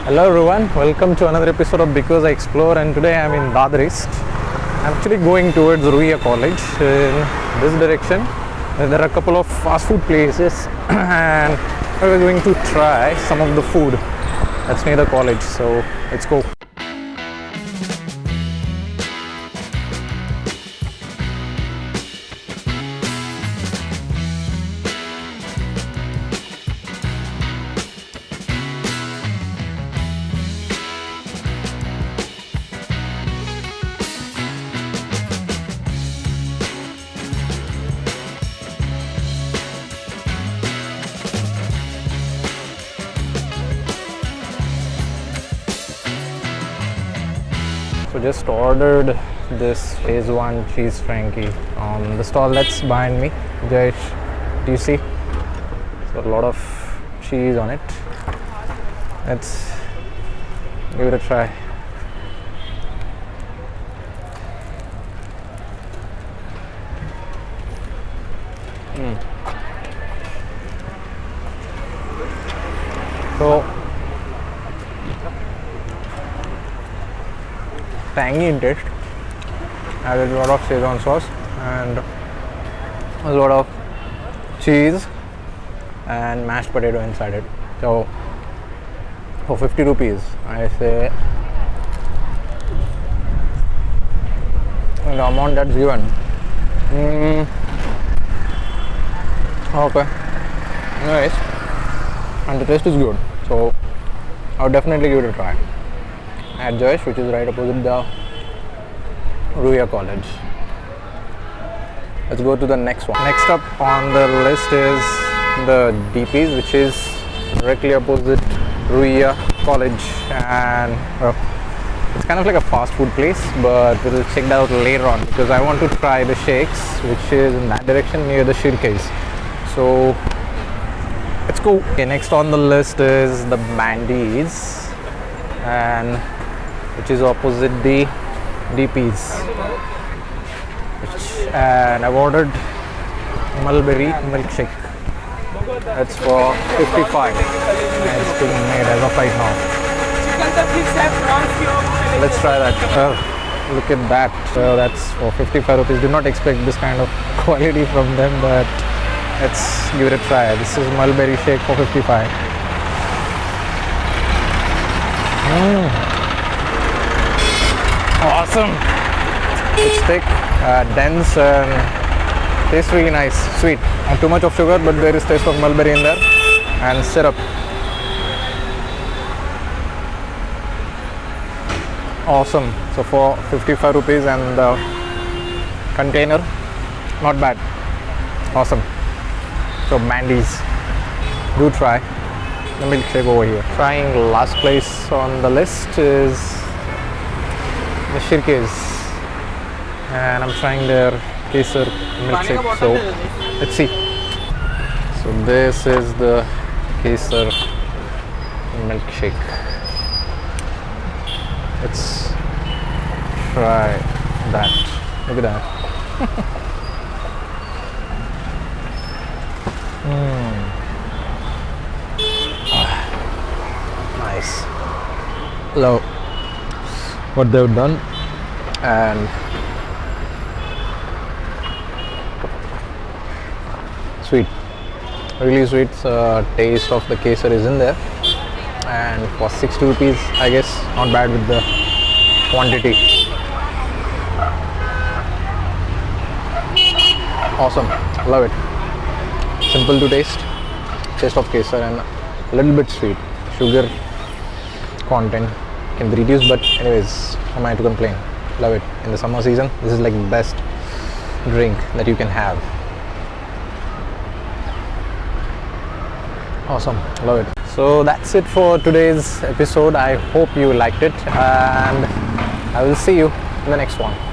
Hello everyone, welcome to another episode of Because I Explore, and today I'm in Dadar East. I'm actually going towards Ruia College in this direction. There are a couple of fast food places and we're going to try some of the food that's near the college, so let's go. So just ordered this Schezwan cheese frankie on the stall that's behind me. Jayesh, do you see? So a lot of cheese on it. Let's give it a try. So tangy in taste, added a lot of Schezwan sauce and a lot of cheese and mashed potato inside it. So for 50 rupees, I say the amount that's given. Okay, nice, and the taste is good. So I would definitely give it a try at Jayesh, which is right opposite the Ruia College. Let's go to the next one. Next up on the list is the DP's, which is directly opposite Ruia College, and it's kind of like a fast food place, but we'll check that out later on because I want to try the shakes, which is in that direction near the shirkes. So let's go. Okay, next on the list is the Bandy's, and which is opposite the DP's, and I've ordered Mulberry milkshake. That's for 55 and it's being made as of right now. Let's try that. Look at that. That's for 55 rupees. Do not expect this kind of quality from them, but let's give it a try. This is Mulberry shake for 55. Awesome. It's thick, dense, and tastes really nice. Sweet. Not too much of sugar, but there is taste of mulberry in there and syrup. Awesome. So for 55 rupees and the container, not bad. Awesome. So Bandy's, do try the milkshake over here. Trying last place on the list is the shirkes, and I'm trying their Kesar milkshake, so let's see. So this is the Kesar milkshake. Let's try that. Look at that. Nice. Love what they've done, and sweet, really sweet. Taste of the Kesar is in there, and for 60 rupees, I guess not bad with the quantity. Awesome, love it. Simple to taste, taste of Kesar, and a little bit sweet. Sugar content can be reduced, but anyways, how am I to complain? Love it. In the summer season, this is like the best drink that you can have. Awesome, love it. So that's it for today's episode. I hope you liked it, and I will see you in the next one.